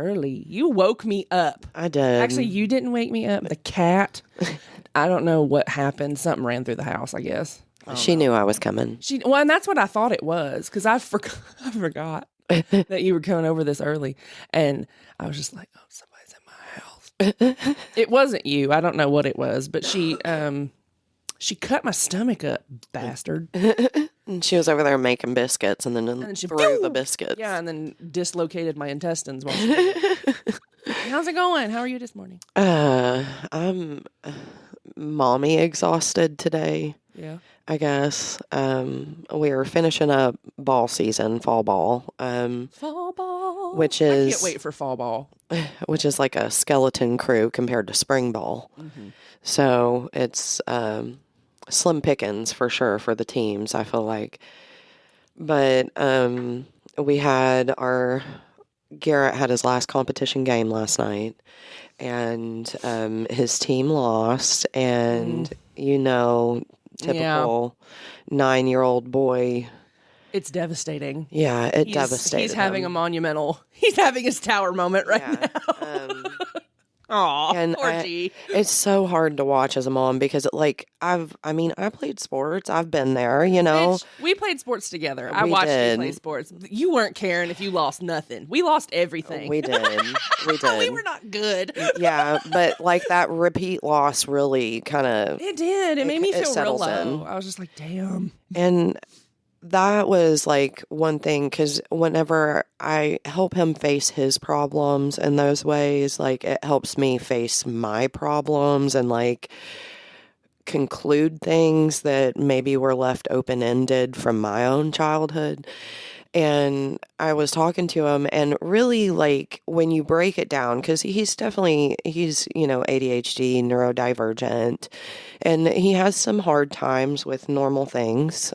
early. You woke me up. I did. Actually, you didn't wake me up. The cat, I don't know what happened. Something ran through the house, I guess. She knew I was coming. Well, and that's what I thought it was, because I forgot that you were coming over this early. And I was just like, oh, somebody's in my house. It wasn't you. I don't know what it was, but she cut my stomach up, bastard. And she was over there making biscuits and then she threw the biscuits. Yeah, and then dislocated my intestines while she did it. How's it going? How are you this morning? I'm mommy exhausted today. Yeah. I guess. We are finishing up ball season, fall ball. Fall ball. Which is... I can't wait for fall ball. Which is like a skeleton crew compared to spring ball. Mm-hmm. So it's slim pickings for sure for the teams, I feel like. But we had Garrett had his last competition game last night. And his team lost. And, typical 9-year-old boy. It's devastating. Yeah, it devastated He's having he's having his tower moment right now. Aw, poor G. It's so hard to watch as a mom because I played sports. I've been there, Bitch, we played sports together. I watched you play sports. You weren't caring if you lost nothing. We lost everything. We did. We did. We were not good. Yeah, but that repeat loss really kind of... It did. It made me feel real low. In. I was just like, damn. And that was one thing, because whenever I help him face his problems in those ways, it helps me face my problems and conclude things that maybe were left open-ended from my own childhood. And I was talking to him, and really, when you break it down, because he's ADHD, neurodivergent, and he has some hard times with normal things.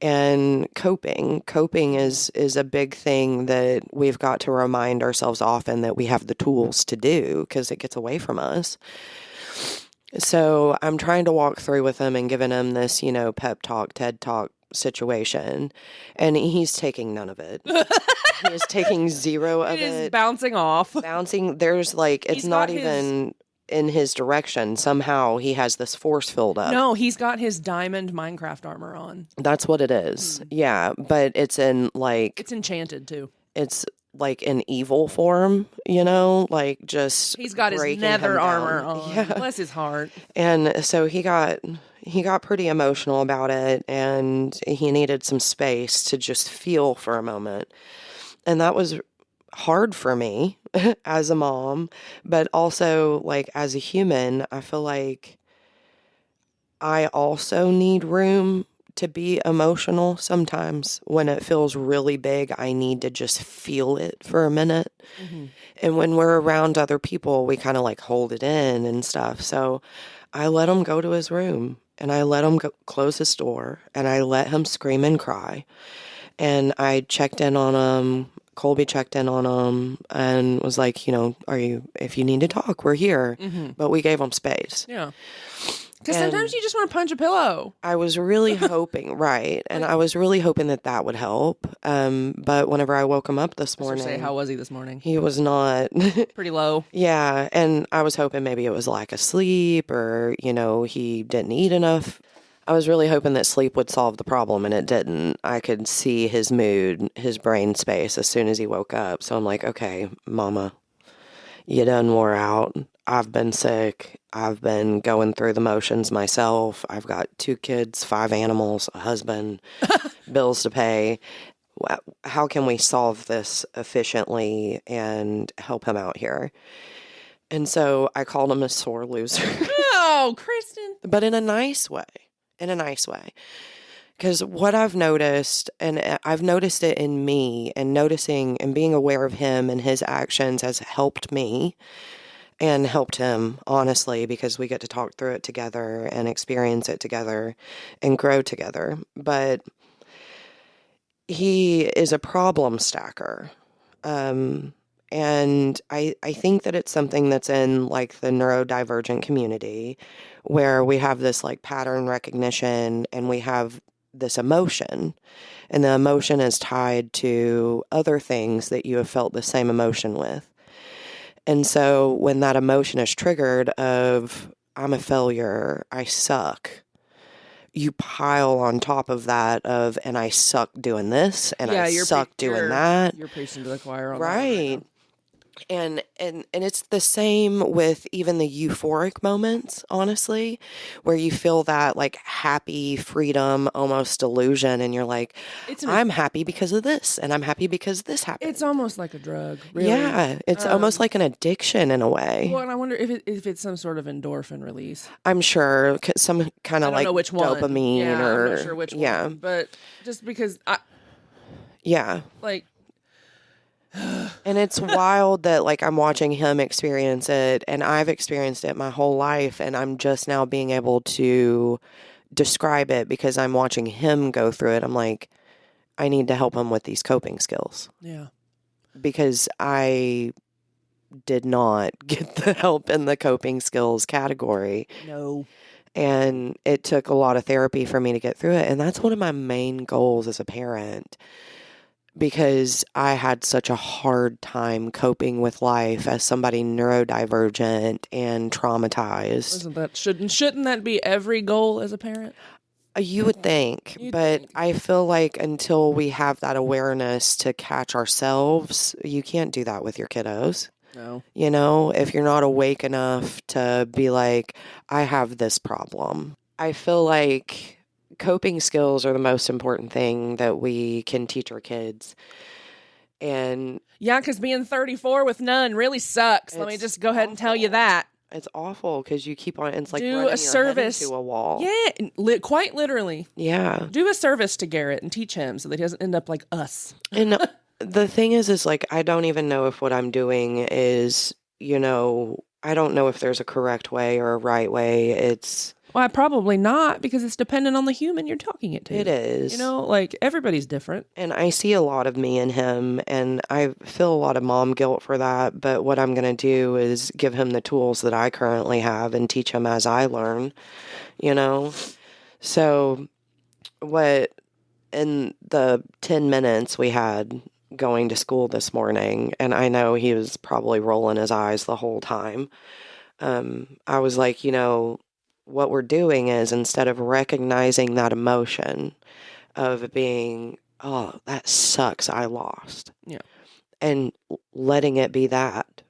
And coping is a big thing that we've got to remind ourselves often that we have the tools to do, because it gets away from us. So I'm trying to walk through with him and giving him this, pep talk, TED talk situation, and he's taking none of it. He's taking zero of it. It is bouncing off. There's it's not even in his direction. Somehow he has this force filled up. No, he's got his diamond Minecraft armor on. That's what it is. Yeah, but it's in it's enchanted too. It's in evil form, just he's got his nether armor on. Yeah. Bless his heart. And so he got pretty emotional about it, and he needed some space to just feel for a moment. And that was hard for me as a mom, but also as a human, I feel like I also need room to be emotional sometimes. When it feels really big, I need to just feel it for a minute. Mm-hmm. And when we're around other people, we kind of hold it in and stuff. So I let him go to his room, and I let him close his door, and I let him scream and cry. And I checked in on him. Colby checked in on him and was like, if you need to talk, we're here. Mm-hmm. But we gave him space. Yeah. Because sometimes you just want to punch a pillow. I was really hoping, right. And I was really hoping that would help. But whenever I woke him up this morning. How was he this morning? He was not. Pretty low. Yeah. And I was hoping maybe it was lack of sleep, or, he didn't eat enough. I was really hoping that sleep would solve the problem, and it didn't. I could see his mood, his brain space as soon as he woke up. So I'm like, okay, Mama, you done wore out. I've been sick. I've been going through the motions myself. I've got 2 kids, 5 animals, a husband, bills to pay. How can we solve this efficiently and help him out here? And so I called him a sore loser. Oh, Kristen. But in a nice way. Because what I've noticed, and I've noticed it in me, and noticing and being aware of him and his actions has helped me and helped him, honestly, because we get to talk through it together and experience it together and grow together. But he is a problem stacker. And I think that it's something that's in the neurodivergent community, where we have this pattern recognition, and we have this emotion, and the emotion is tied to other things that you have felt the same emotion with. And so when that emotion is triggered of, I'm a failure, I suck, you pile on top of that of, and I suck doing this, and I suck doing that. You're preaching to the choir on that Right. And it's the same with even the euphoric moments, honestly, where you feel that like happy freedom, almost delusion, and you're like, I'm happy because of this, and I'm happy because this happened. It's almost like a drug, really. Yeah, it's almost like an addiction in a way. Well, and I wonder if it's some sort of endorphin release. I'm sure some kind of like which one. dopamine or I'm not sure which one. But just because like. And it's wild that like I'm watching him experience it, and I've experienced it my whole life, and I'm just now being able to describe it because I'm watching him go through it. I'm like, I need to help him with these coping skills. Yeah. Because I did not get the help in the coping skills category. No. And it took a lot of therapy for me to get through it. And that's one of my main goals as a parent, because I had such a hard time coping with life as somebody neurodivergent and traumatized. Shouldn't that be every goal as a parent? You would think, I feel like until we have that awareness to catch ourselves, you can't do that with your kiddos. No. You know, if you're not awake enough to be like, I have this problem. I feel like coping skills are the most important thing that we can teach our kids. And yeah, because being 34 with none really sucks. Let me just go ahead and tell you that. It's awful because you keep on, it's like do running a service your head into a wall. Yeah, quite literally. Yeah. Do a service to Garrett and teach him so that he doesn't end up like us. And the thing is like, I don't even know if what I'm doing is, you know, I don't know if there's a correct way or a right way. Well, probably not, because it's dependent on the human you're talking it to. It is. You know, like everybody's different. And I see a lot of me in him, and I feel a lot of mom guilt for that. But what I'm going to do is give him the tools that I currently have and teach him as I learn, you know? So in the 10 minutes we had going to school this morning, and I know he was probably rolling his eyes the whole time, I was like, you know, what we're doing is, instead of recognizing that emotion of being, oh, that sucks, I lost. Yeah. And letting it be that,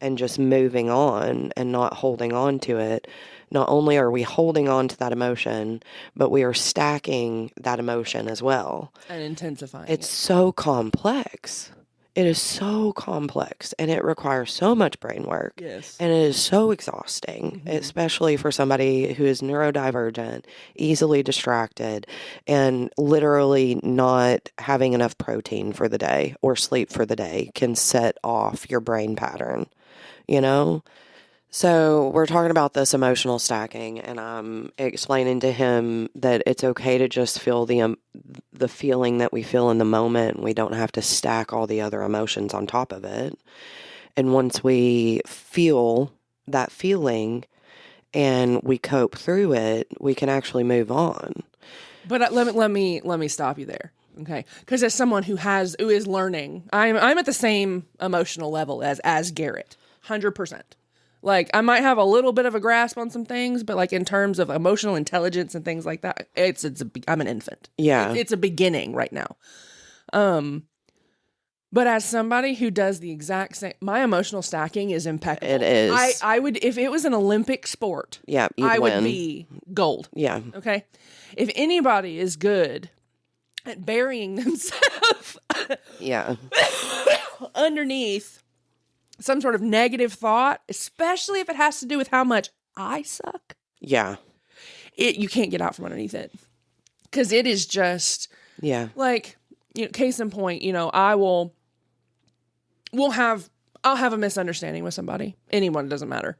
and just moving on and not holding on to it. Not only are we holding on to that emotion, but we are stacking that emotion as well. And intensifying It's so complex. It is so complex, and it requires so much brain work. Yes. And it is so exhausting, especially for somebody who is neurodivergent, easily distracted, and literally not having enough protein for the day or sleep for the day can set off your brain pattern, you know? So we're talking about this emotional stacking, and I'm explaining to him that it's okay to just feel the feeling that we feel in the moment. We don't have to stack all the other emotions on top of it. And once we feel that feeling and we cope through it, we can actually move on. But let me stop you there. Okay, because as someone who is learning, I'm at the same emotional level as Garrett, 100%. Like, I might have a little bit of a grasp on some things, but like in terms of emotional intelligence and things like that, I'm an infant. Yeah. It's a beginning right now. But as somebody who does the exact same, my emotional stacking is impeccable. It is. I would, if it was an Olympic sport, yeah, I would be gold. Yeah. Okay. If anybody is good at burying themselves yeah. underneath some sort of negative thought, especially if it has to do with how much I suck. Yeah. You can't get out from underneath it. Because it is just, like, you know, case in point, you know, I'll have a misunderstanding with somebody. Anyone, it doesn't matter.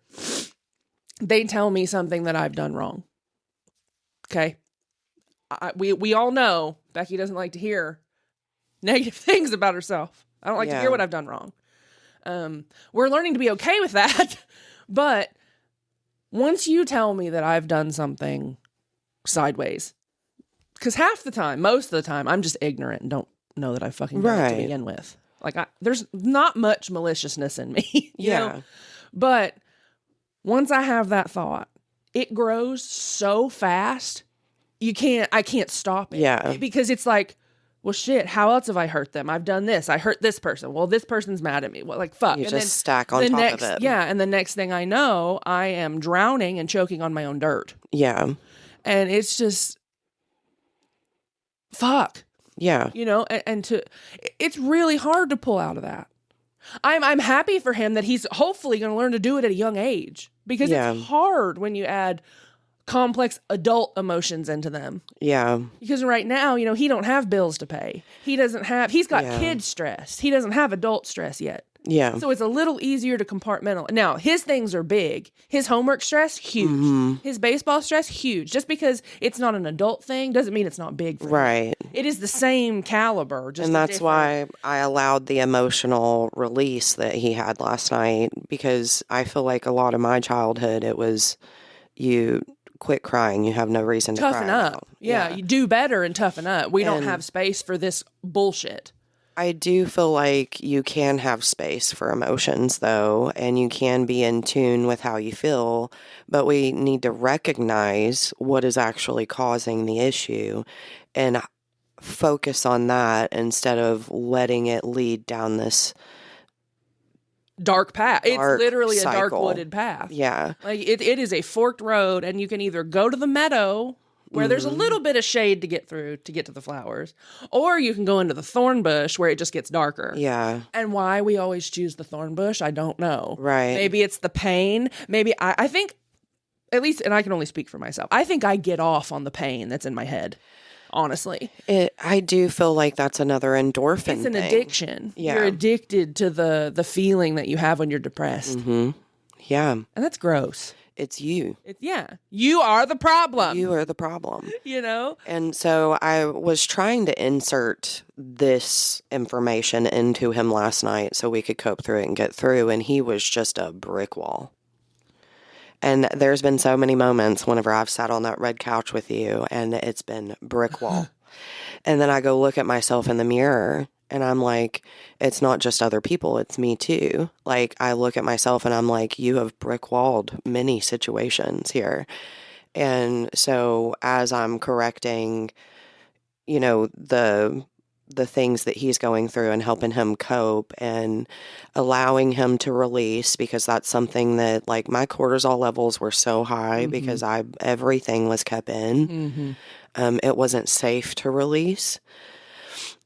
They tell me something that I've done wrong. Okay. We all know Becky doesn't like to hear negative things about herself. I don't like to hear what I've done wrong. We're learning to be okay with that. But once you tell me that I've done something sideways, because half the time, most of the time, I'm just ignorant and don't know that I fucking done it to Right. begin with. Like, there's not much maliciousness in me, you know? But once I have that thought, it grows so fast, I can't stop it. Yeah. Because it's like, well, shit, how else have I hurt them? I've done this. I hurt this person. Well, this person's mad at me. Well, like, fuck. You And just then stack on the top next, of it. yeah. And the next thing I know, I am drowning and choking on my own dirt. Yeah. And it's just, fuck. Yeah. You know, it's really hard to pull out of that. I'm happy for him that he's hopefully going to learn to do it at a young age, because it's hard when you add complex adult emotions into them. Yeah. Because right now, you know, he don't have bills to pay. He's got kid stress. He doesn't have adult stress yet. Yeah. So it's a little easier to compartmentalize. Now, his things are big. His homework stress, huge. Mm-hmm. His baseball stress, huge. Just because it's not an adult thing doesn't mean it's not big for him. Right. It is the same caliber. Just And that's different. why I allowed the emotional release that he had last night, because I feel like a lot of my childhood, it was you quit crying. You have no reason to toughen cry up. now. Yeah, you do better and toughen up. We don't And- have space for this bullshit. I do feel like you can have space for emotions, though, and you can be in tune with how you feel, but we need to recognize what is actually causing the issue and focus on that instead of letting it lead down this. Dark path. It's Dark literally a dark cycle. wooded path. Yeah. Like it is a forked road, and you can either go to the meadow where there's a little bit of shade to get through to get to the flowers, or you can go into the thorn bush where it just gets darker. Yeah. And why we always choose the thorn bush, I don't know. Right. Maybe it's the pain. Maybe I think, at least, and I can only speak for myself, I think I get off on the pain that's in my head, honestly. I do feel like that's another endorphin It's an thing. addiction. Yeah. You're addicted to the feeling that you have when you're depressed. Mm-hmm. Yeah. And that's gross. It's you. You are the problem. You are the problem. You know? And so I was trying to insert this information into him last night so we could cope through it and get through, and he was just a brick wall. And there's been so many moments whenever I've sat on that red couch with you, and it's been brick wall. And then I go look at myself in the mirror, and I'm like, it's not just other people, it's me too. Like, I look at myself and I'm like, you have brick walled many situations here. And so as I'm correcting, you know, the things that he's going through and helping him cope and allowing him to release, because that's something that, like, my cortisol levels were so high because everything was kept in. It wasn't safe to release.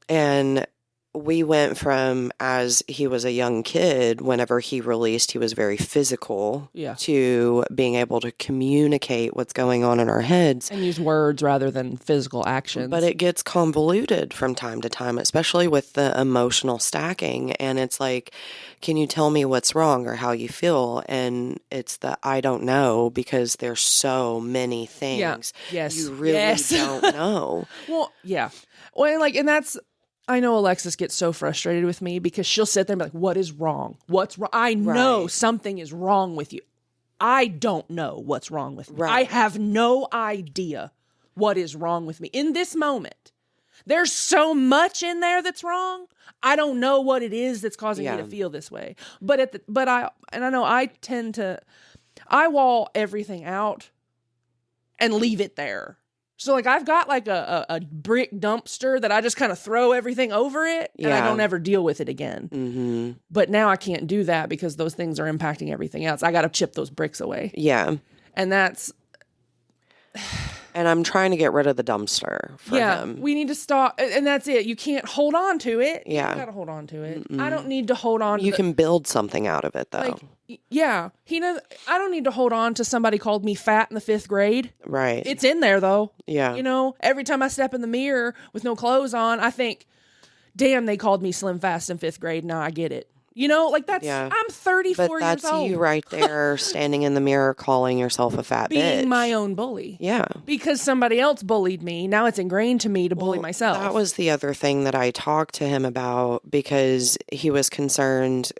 And we went from, as he was a young kid, whenever he released, he was very physical, to being able to communicate what's going on in our heads. And use words rather than physical actions. But it gets convoluted from time to time, especially with the emotional stacking. And it's like, can you tell me what's wrong or how you feel? And it's the I don't know, because there's so many things you really don't know. Well, yeah. Well, like, and that's, I know Alexis gets so frustrated with me because she'll sit there and be like, what is wrong? What's wrong? I know something is wrong with you. I don't know what's wrong with me. I have no idea what is wrong with me in this moment. There's so much in there that's wrong. I don't know what it is that's causing me to feel this way. But I know I tend to, I wall everything out and leave it there. So, like, I've got, like, a brick dumpster that I just kind of throw everything over it, and I don't ever deal with it again. Mm-hmm. But now I can't do that because those things are impacting everything else. I got to chip those bricks away. Yeah. And that's... And I'm trying to get rid of the dumpster for him. We need to stop. And that's it. You can't hold on to it. Yeah. You got to hold on to it. I don't need to hold on to You can build something out of it, though. Like, yeah. I don't need to hold on to somebody called me fat in the 5th grade. Right. It's in there, though. Yeah. You know, every time I step in the mirror with no clothes on, I think, damn, they called me slim fast in 5th grade. Now I get it. You know, like I'm 34 But that's years old. you right there standing in the mirror calling yourself a fat bitch. Being my own bully. Yeah. Because somebody else bullied me. Now it's ingrained to me to bully myself. That was the other thing that I talked to him about, because he was concerned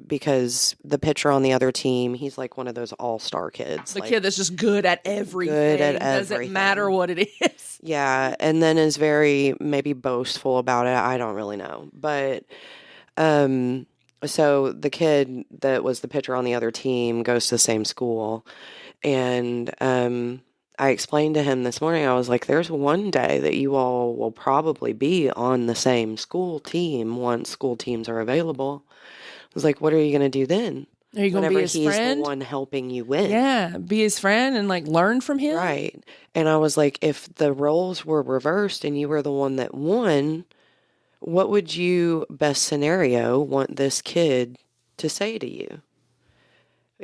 because the pitcher on the other team, he's like one of those all-star kids. The like, kid that's just good at everything. Good at Doesn't matter what it is. Yeah, and then is very maybe boastful about it. I don't really know. But so the kid that was the pitcher on the other team goes to the same school. And I explained to him this morning, I was like, there's one day that you all will probably be on the same school team once school teams are available. I was like, what are you going to do then? Are you going to be his Whenever he's friend? the one helping you win. Yeah, be his friend and like learn from him. Right. And I was like, if the roles were reversed and you were the one that won, what would you, best scenario, want this kid to say to you?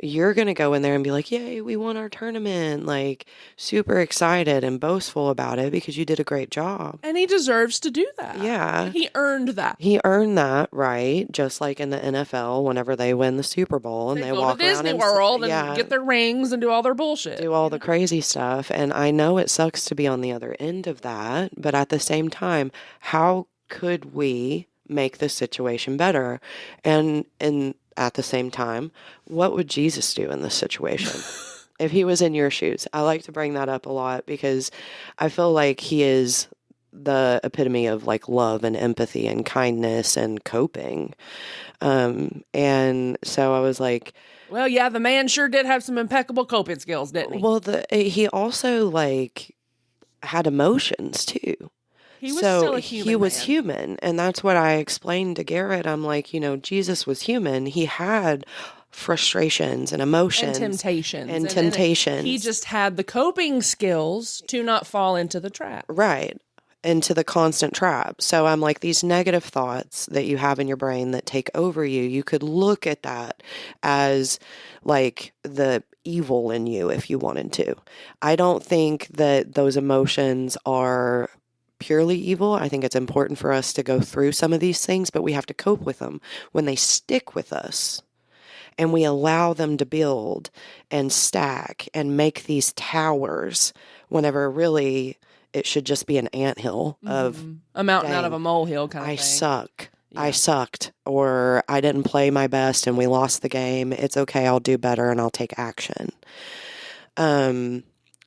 You're going to go in there and be like, yay, we won our tournament. Like, super excited and boastful about it because you did a great job. And he deserves to do that. Yeah. He earned that. He earned that, right? Just like in the NFL, whenever they win the Super Bowl and they go walk to Disney around World and and get their rings and do all their bullshit. do all the crazy stuff. And I know it sucks to be on the other end of that, but at the same time, how could we make the situation better? And at the same time, what would Jesus do in this situation? If he was in your shoes? I like to bring that up a lot because I feel like he is the epitome of like love and empathy and kindness and coping. And so I was like, well, yeah, the man sure did have some impeccable coping skills, didn't he? well, he also like had emotions too. He was still a human. He was man. human. And that's what I explained to Garrett. I'm like, Jesus was human. He had frustrations and emotions. And temptations. And temptations. He just had the coping skills to not fall into the trap. Right. Into the constant trap. So I'm like, these negative thoughts that you have in your brain that take over you, you could look at that as like the evil in you if you wanted to. I don't think that those emotions are purely evil. I think it's important for us to go through some of these things, but we have to cope with them when they stick with us and we allow them to build and stack and make these towers whenever really it should just be an anthill of a mountain out of a molehill kind of I thing. suck. Yeah. I sucked, or I didn't play my best and we lost the game. It's okay. I'll do better and I'll take action.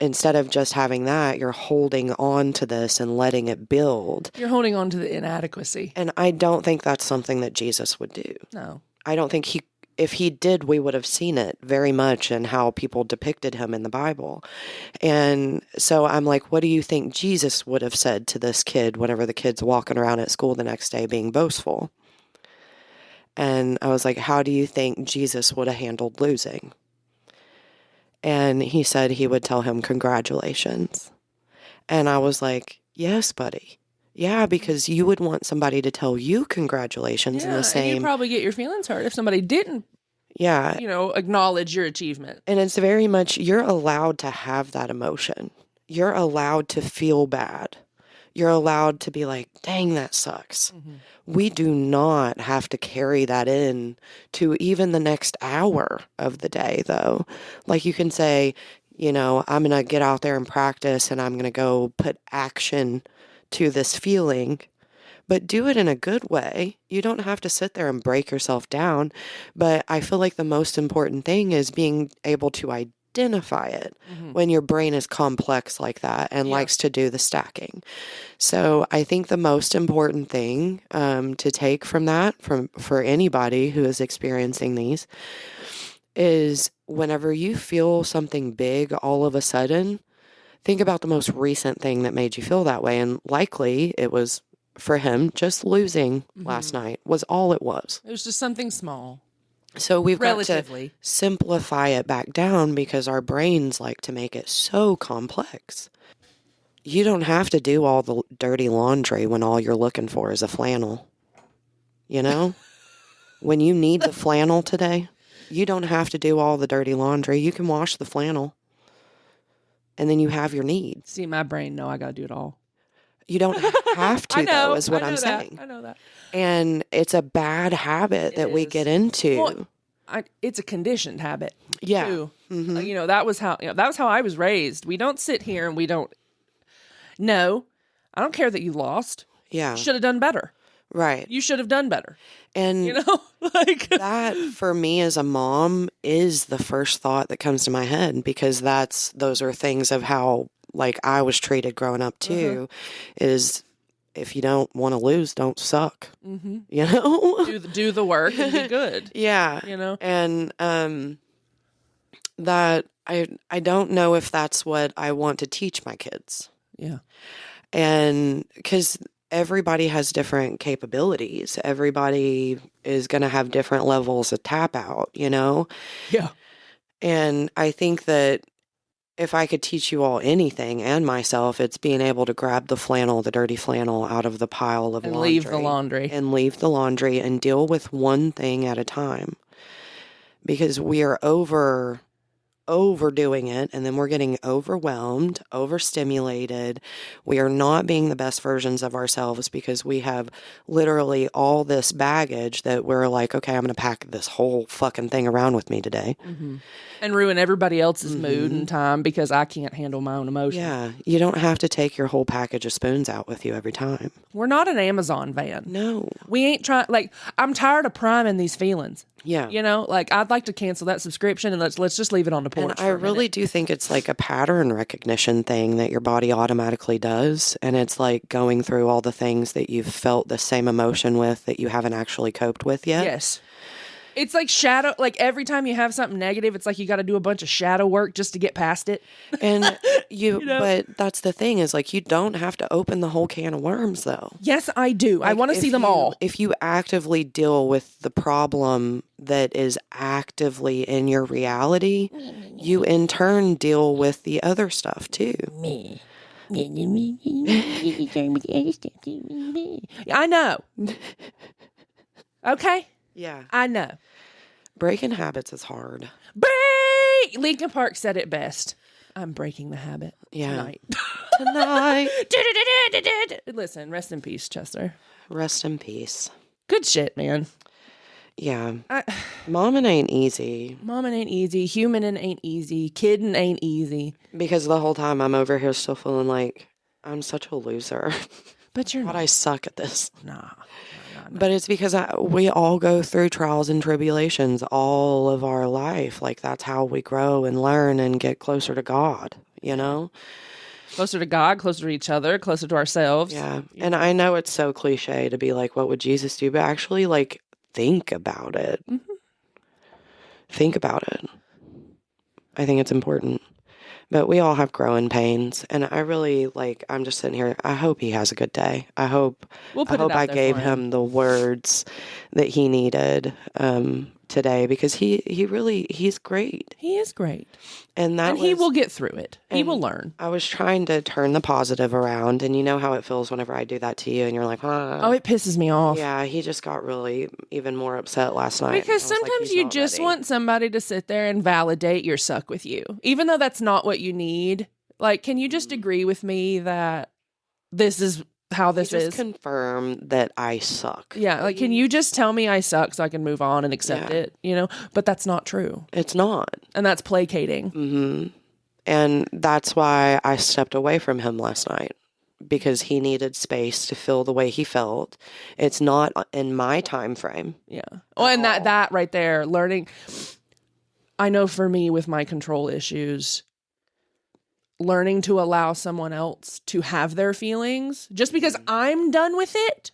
Instead of just having that, you're holding on to this and letting it build. You're holding on to the inadequacy. And I don't think that's something that Jesus would do. No. I don't think if he did, we would have seen it very much in how people depicted him in the Bible. And so I'm like, what do you think Jesus would have said to this kid whenever the kid's walking around at school the next day being boastful? And I was like, how do you think Jesus would have handled losing? And he said he would tell him, congratulations. And I was like, yes, buddy. Yeah, because you would want somebody to tell you congratulations in the same. And you'd probably get your feelings hurt if somebody didn't, acknowledge your achievement. And it's very much, you're allowed to have that emotion. You're allowed to feel bad. You're allowed to be like, dang, that sucks. Mm-hmm. We do not have to carry that in to even the next hour of the day, though. Like you can say, I'm going to get out there and practice and I'm going to go put action to this feeling, but do it in a good way. You don't have to sit there and break yourself down. But I feel like the most important thing is being able to identify it when your brain is complex like that and likes to do the stacking. So I think the most important thing to take from that, for anybody who is experiencing these, is whenever you feel something big all of a sudden, think about the most recent thing that made you feel that way. And likely it was, for him, just losing last night was all it was. It was just something small. So we've got to simplify it back down because our brains like to make it so complex. You don't have to do all the dirty laundry when all you're looking for is a flannel. When you need the flannel today, you don't have to do all the dirty laundry. You can wash the flannel. And then you have your needs. See, my brain, no, I got to do it all. You don't have to, though, is what I'm saying. I know that. And it's a bad habit that we get into. Well, it's a conditioned habit. Yeah. Too. Mm-hmm. That was how I was raised. We don't sit here and we don't. No, I don't care that you lost. Yeah. You should have done better. Right. You should have done better. And you know, like that for me as a mom is the first thought that comes to my head, because those are things of how like I was treated growing up too, is if you don't want to lose, don't suck, mm-hmm. you know? do the work and be good. Yeah. You know? And that I don't know if that's what I want to teach my kids. Yeah. And because everybody has different capabilities, everybody is going to have different levels of tap out, you know? Yeah. And I think that if I could teach you all anything and myself, it's being able to grab the dirty flannel out of the pile of And laundry. leave the laundry. And leave the laundry and deal with one thing at a time. Because we are overdoing it, and then we're getting overwhelmed, overstimulated. We are not being the best versions of ourselves because we have literally all this baggage that we're like, okay, I'm going to pack this whole fucking thing around with me today. Mm-hmm. And ruin everybody else's mood and time because I can't handle my own emotions. Yeah, you don't have to take your whole package of spoons out with you every time. We're not an Amazon van. No. We ain't trying, like, I'm tired of priming these feelings. Yeah. You know, like, I'd like to cancel that subscription and let's just leave it on the porch. And I really do think it's like a pattern recognition thing that your body automatically does. And it's like going through all the things that you've felt the same emotion with that you haven't actually coped with yet. Yes. It's like like every time you have something negative, it's like you got to do a bunch of shadow work just to get past it. And You know? but that's the thing is like, you don't have to open the whole can of worms though. Yes, I do. I Like, want to see them all. If you actively deal with the problem that is actively in your reality, you in turn deal with the other stuff too. I know. Okay? Yeah. I know. Breaking habits is hard. Break! Linkin Park said it best. I'm breaking the habit. Yeah. Tonight. Tonight. Listen, rest in peace, Chester. Rest in peace. Good shit, man. Yeah. Momming ain't easy. Momming ain't easy. Humaning ain't easy. Kidding ain't easy. Because the whole time I'm over here still feeling like I'm such a loser. But you're God, not. I suck at this. Nah. But it's because we all go through trials and tribulations all of our life. Like, that's how we grow and learn and get closer to God, you know? Closer to God, closer to each other, closer to ourselves. Yeah. And I know it's so cliche to be like, what would Jesus do? But actually, like, think about it. Mm-hmm. Think about it. I think it's important. But we all have growing pains. And I really, like, I'm just sitting here. I hope he has a good day. I hope I gave him the words that he needed today, because he's great. He is great. And he will get through it. He will learn. I was trying to turn the positive around, and you know how it feels whenever I do that to you, and you're like, oh, it pisses me off. Yeah, he just got really even more upset last night. Because sometimes you just want somebody to sit there and validate your suck with you, even though that's not what you need. Like, can you just agree with me that this is how this is? Confirm that I suck. Yeah, like, can you just tell me I suck so I can move on and accept it, you know? But that's not true. It's not. And that's placating. Mm-hmm. And that's why I stepped away from him last night, because he needed space to feel the way he felt. It's not in my time frame. Yeah. Oh, and that right there, learning. I know for me with my control issues, learning to allow someone else to have their feelings just because I'm done with it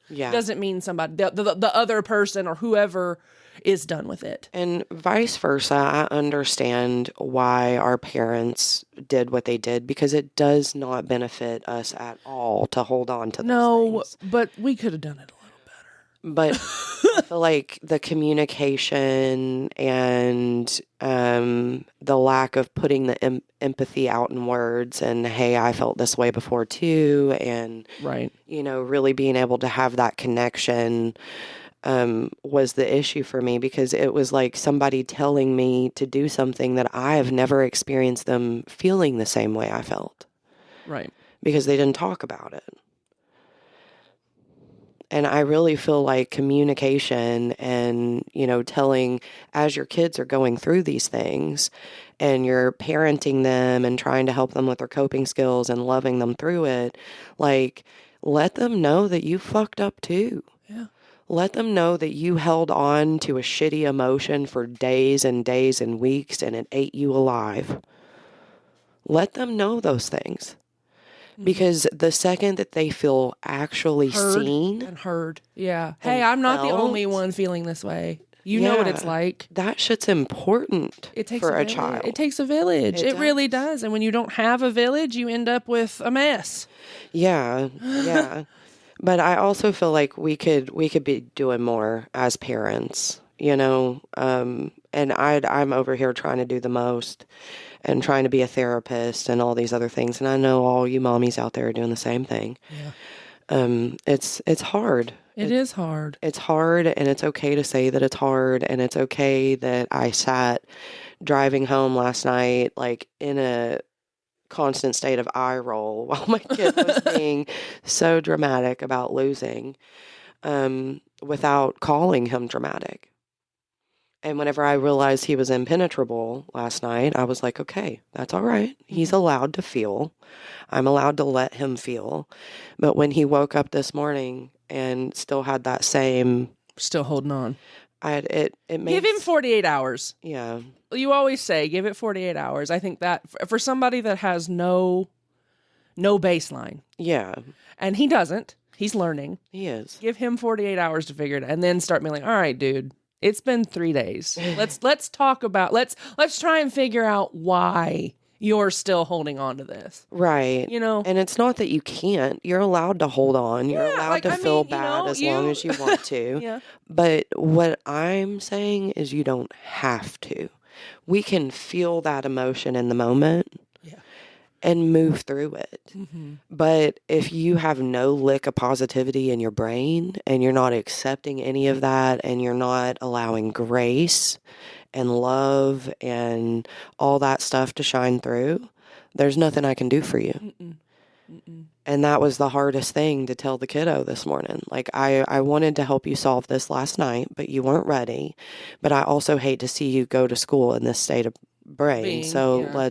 doesn't mean somebody the other person or whoever is done with it. And vice versa. I understand why our parents did what they did, because it does not benefit us at all to hold on to those things. But we could have done it a little better. But I feel like the communication and the lack of putting the empathy out in words, and hey, I felt this way before too, and right, you know, really being able to have that connection was the issue for me, because it was like somebody telling me to do something that I have never experienced them feeling the same way I felt. Right. Because they didn't talk about it. And I really feel like communication and, you know, telling, as your kids are going through these things and you're parenting them and trying to help them with their coping skills and loving them through it, like, let them know that you fucked up too. Yeah. Let them know that you held on to a shitty emotion for days and days and weeks and it ate you alive. Let them know those things. Because the second that they feel actually Heard seen, and heard. Yeah. Hey, and I'm not the only felt. one feeling this way. You know what it's Yeah. like. that shit's important It takes for a village. child. It takes a village. It It really does. And when you don't have a village, you end up with a mess. Yeah, yeah. But I also feel like we could be doing more as parents, you know. And I'm over here trying to do the most and trying to be a therapist and all these other things. And I know all you mommies out there are doing the same thing. Yeah. It's hard. It is hard. It's hard, and it's okay to say that it's hard, and it's okay that I sat driving home last night like in a constant state of eye roll while my kid was being so dramatic about losing, without calling him dramatic. And whenever I realized he was impenetrable last night, I was like, okay, that's all right. He's allowed to feel. I'm allowed to let him feel. But when he woke up this morning and still had that same, Still holding on. it makes, Give him 48 hours. yeah, You always say, give it 48 hours. I think that for somebody that has no baseline, yeah, and he doesn't, he's learning. he is. Give him 48 hours to figure it out, and then start being like, all right, dude, it's been 3 days. Let's talk about, let's try and figure out why you're still holding on to this. Right. You know? And it's not that you can't. You're allowed to hold on. You're Yeah, allowed like, to I feel mean, you bad know, as long you- as you want to. Yeah. But what I'm saying is you don't have to. We can feel that emotion in the moment Yeah. and move through it. Mm-hmm. But if you have no lick of positivity in your brain and you're not accepting any of that and you're not allowing grace and love and all that stuff to shine through, there's nothing I can do for you. Mm-mm. Mm-mm. And that was the hardest thing to tell the kiddo this morning. Like, I wanted to help you solve this last night, but you weren't ready. But I also hate to see you go to school in this state of brain. So Yeah.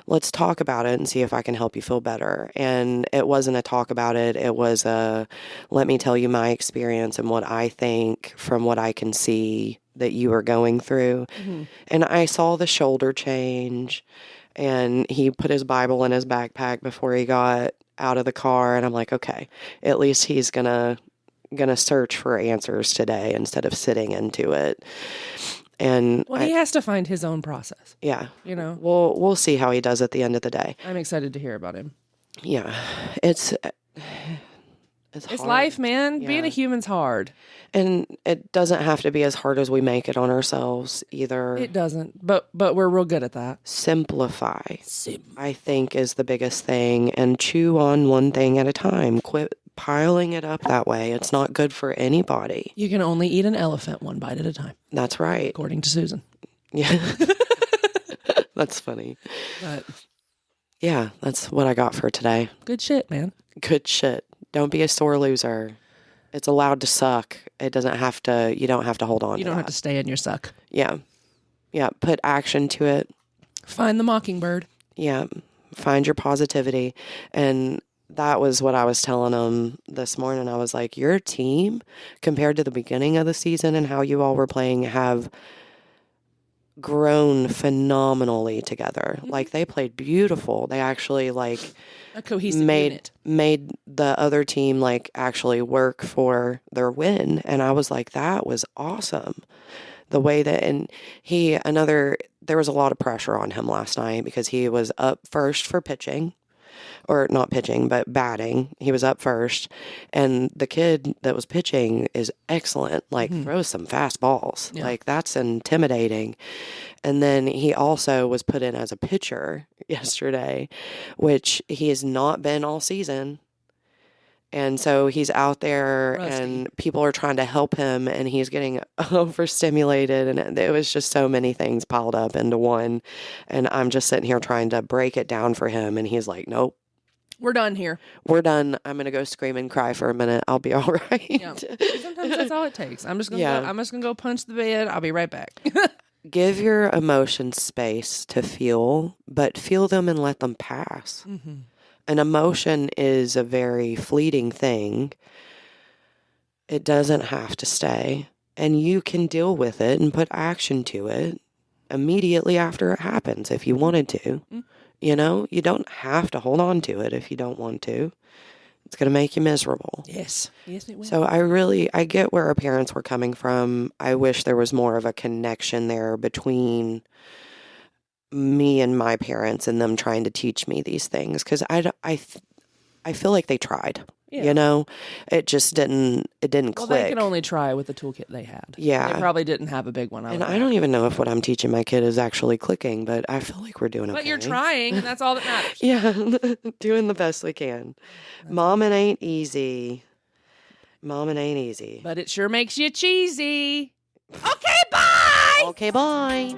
let's talk about it and see if I can help you feel better. And it wasn't a talk about it. It was a, let me tell you my experience and what I think from what I can see that you are going through. Mm-hmm. And I saw the shoulder change, and he put his Bible in his backpack before he got out of the car. And I'm like, okay, at least he's gonna search for answers today instead of sitting into it. And Well, he has to find his own process. yeah, You know, we'll see how he does at the end of the day. I'm excited to hear about him. Yeah, it's It's hard. life, man. Being a Yeah. human's hard. And it doesn't have to be as hard as we make it on ourselves either. It doesn't, but we're real good at that. Simplify, I think, is the biggest thing, and chew on one thing at a time. Quit piling it up that way. It's not good for anybody. You can only eat an elephant one bite at a time, That's right. according to Susan. Yeah. That's funny. But Yeah, that's what I got for today. good shit, man. Good shit. Don't be a sore loser. It's allowed to suck. It doesn't have to, you don't have to hold on You to don't have that. to stay in your suck. Yeah. Yeah. Put action to it. Find the mockingbird. Yeah. Find your positivity. And that was what I was telling them this morning. I was like, your team, compared to the beginning of the season and how you all were playing, have grown phenomenally together. Like, they played beautiful. They actually A cohesive unit. made the other team actually work for their win. And I was like, that was awesome. The way that, and there was a lot of pressure on him last night because he was up first for pitching, or not pitching, but batting. He was up first, and the kid that was pitching is excellent, throws some fast balls. Yeah. That's intimidating. And then he also was put in as a pitcher yesterday, which he has not been all season. And so he's out there Rusty. and people are trying to help him and he's getting overstimulated. And it was just so many things piled up into one. And I'm just sitting here trying to break it down for him. And he's like, nope, We're done here. we're done. I'm going to go scream and cry for a minute. I'll be all right. Yeah. Sometimes that's all it takes. I'm just gonna Yeah. go, I'm just gonna go punch the bed. I'll be right back. Give your emotions space to feel, but feel them and let them pass. Mm-hmm. An emotion is a very fleeting thing. It doesn't have to stay. And you can deal with it and put action to it immediately after it happens if you wanted to. You know, you don't have to hold on to it if you don't want to. It's going to make you miserable. Yes. Yes, it will. So I get where our parents were coming from. I wish there was more of a connection there between me and my parents and them trying to teach me these things. Because I feel like they tried. Yeah. You know, it just didn't click. Well, they can only try with the toolkit they had. Yeah. They probably didn't have a big one. And I don't even know if what I'm teaching my kid is actually clicking, but I feel like we're doing okay. But you're trying, and that's all that matters. Yeah, doing the best we can. Momming ain't easy. Momming ain't easy. But it sure makes you cheesy. Okay, bye! Okay, bye.